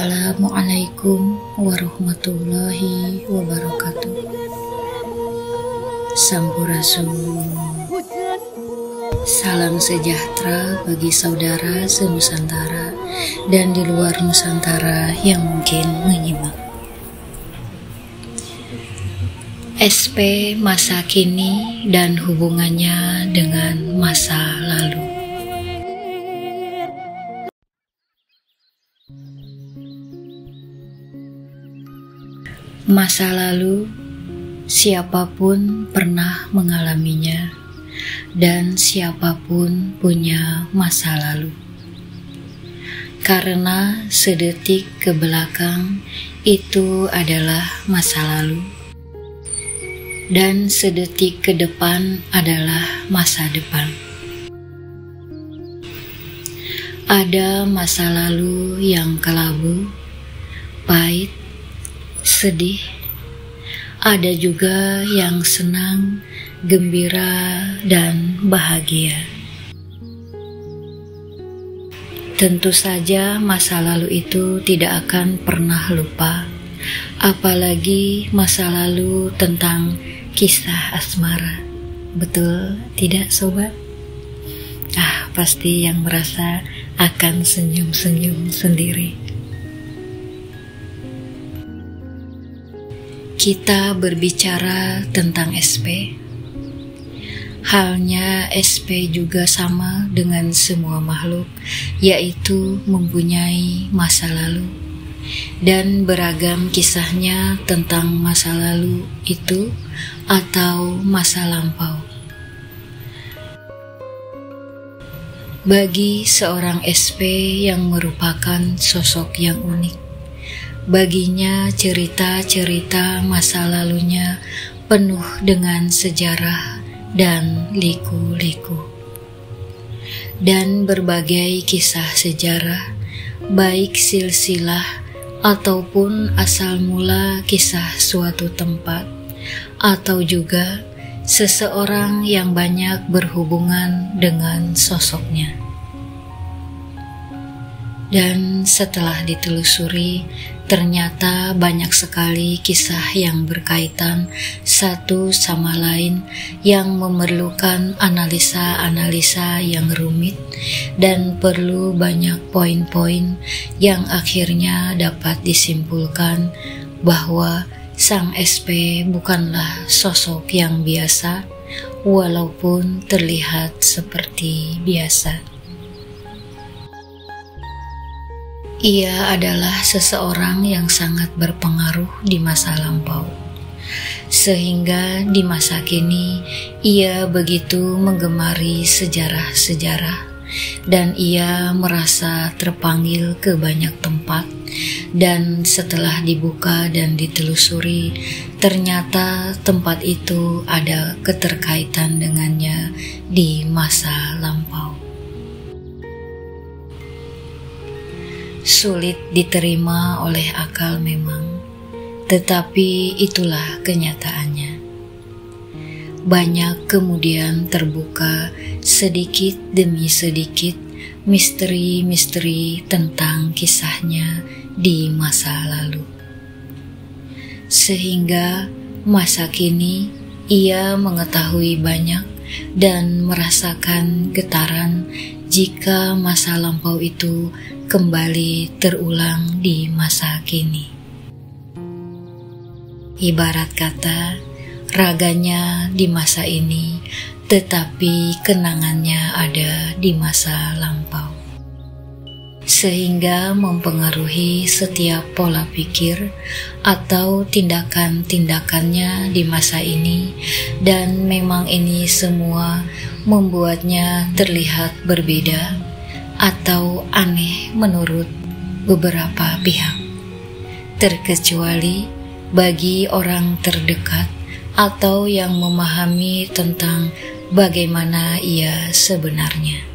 Assalamualaikum warahmatullahi wabarakatuh. Sampurasun. Salam sejahtera bagi saudara se-Nusantara dan di luar Nusantara yang mungkin menyimak. SP masa kini dan hubungannya dengan masa lalu. Masa lalu, siapapun pernah mengalaminya, dan siapapun punya masa lalu. Karena sedetik ke belakang itu adalah masa lalu, dan sedetik ke depan adalah masa depan. Ada masa lalu yang kelabu, pahit, sedih, ada juga yang senang, gembira, dan bahagia. Tentu saja masa lalu itu tidak akan pernah lupa, apalagi masa lalu tentang kisah asmara. Betul tidak, sobat? Pasti yang merasa akan senyum-senyum sendiri. Kita berbicara tentang SP. Halnya SP juga sama dengan semua makhluk, yaitu mempunyai masa lalu. Dan beragam kisahnya tentang masa lalu itu atau masa lampau. Bagi seorang SP yang merupakan sosok yang unik, baginya cerita-cerita masa lalunya penuh dengan sejarah dan liku-liku. Dan berbagai kisah sejarah, baik silsilah ataupun asal mula kisah suatu tempat, atau juga seseorang yang banyak berhubungan dengan sosoknya. Dan setelah ditelusuri, ternyata banyak sekali kisah yang berkaitan satu sama lain yang memerlukan analisa-analisa yang rumit dan perlu banyak poin-poin yang akhirnya dapat disimpulkan bahwa sang SP bukanlah sosok yang biasa, walaupun terlihat seperti biasa. Ia adalah seseorang yang sangat berpengaruh di masa lampau, sehingga di masa kini ia begitu menggemari sejarah-sejarah, dan ia merasa terpanggil ke banyak tempat. Dan setelah dibuka dan ditelusuri, ternyata tempat itu ada keterkaitan dengannya di masa lampau. Sulit diterima oleh akal memang, tetapi itulah kenyataannya. Banyak kemudian terbuka sedikit demi sedikit misteri-misteri tentang kisahnya di masa lalu. Sehingga masa kini ia mengetahui banyak dan merasakan getaran jika masa lampau itu kembali terulang di masa kini. Ibarat kata, raganya di masa ini, tetapi kenangannya ada di masa lampau. Sehingga mempengaruhi setiap pola pikir atau tindakan-tindakannya di masa ini, dan memang ini semua membuatnya terlihat berbeda atau aneh menurut beberapa pihak, terkecuali bagi orang terdekat atau yang memahami tentang bagaimana ia sebenarnya.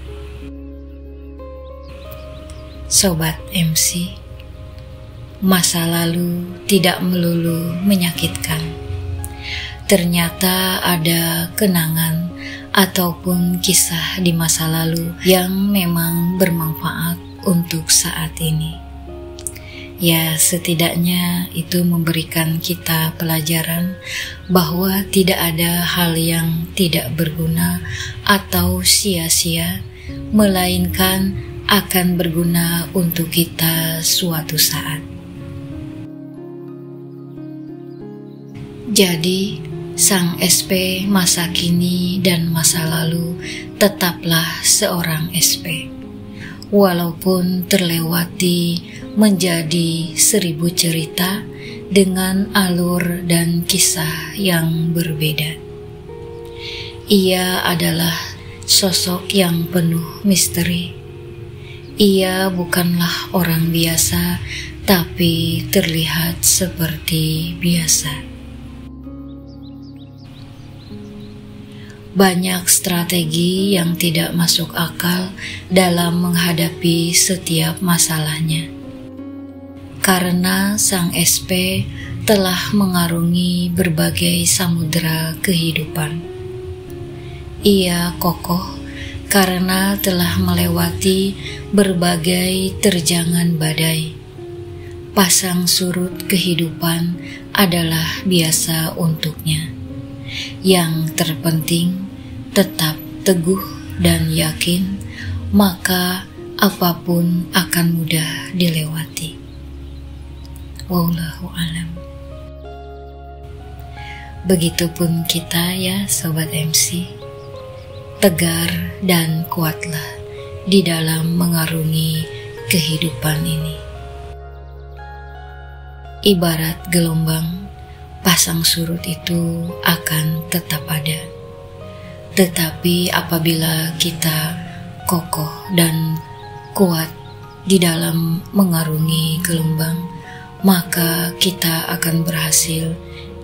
Sobat MC, masa lalu tidak melulu menyakitkan. Ternyata ada kenangan ataupun kisah di masa lalu yang memang bermanfaat untuk saat ini. Ya, setidaknya itu memberikan kita pelajaran bahwa tidak ada hal yang tidak berguna atau sia-sia, melainkan akan berguna untuk kita suatu saat. Jadi, sang SP masa kini dan masa lalu tetaplah seorang SP. Walaupun terlewati menjadi 1000 cerita dengan alur dan kisah yang berbeda. Ia adalah sosok yang penuh misteri. Ia bukanlah orang biasa, tapi terlihat seperti biasa. Banyak strategi yang tidak masuk akal dalam menghadapi setiap masalahnya. Karena sang SP telah mengarungi berbagai samudera kehidupan. Ia kokoh karena telah melewati berbagai terjangan badai. Pasang surut kehidupan adalah biasa untuknya. Yang terpenting, tetap teguh dan yakin, maka apapun akan mudah dilewati. Wallahu alam. Begitupun kita ya Sobat MC, tegar dan kuatlah di dalam mengarungi kehidupan ini. Ibarat gelombang, pasang surut itu akan tetap ada. Tetapi apabila kita kokoh dan kuat di dalam mengarungi gelombang, maka kita akan berhasil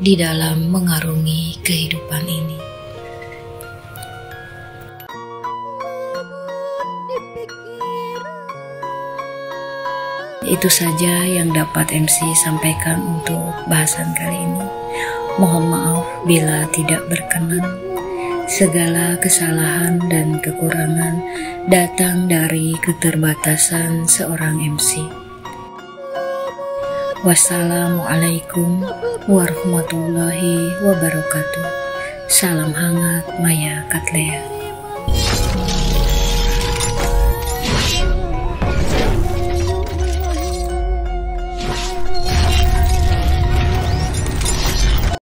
di dalam mengarungi kehidupan ini. Itu saja yang dapat MC sampaikan untuk bahasan kali ini. Mohon maaf bila tidak berkenan. Segala kesalahan dan kekurangan datang dari keterbatasan seorang MC. Wassalamualaikum warahmatullahi wabarakatuh. Salam hangat Maya Katlea.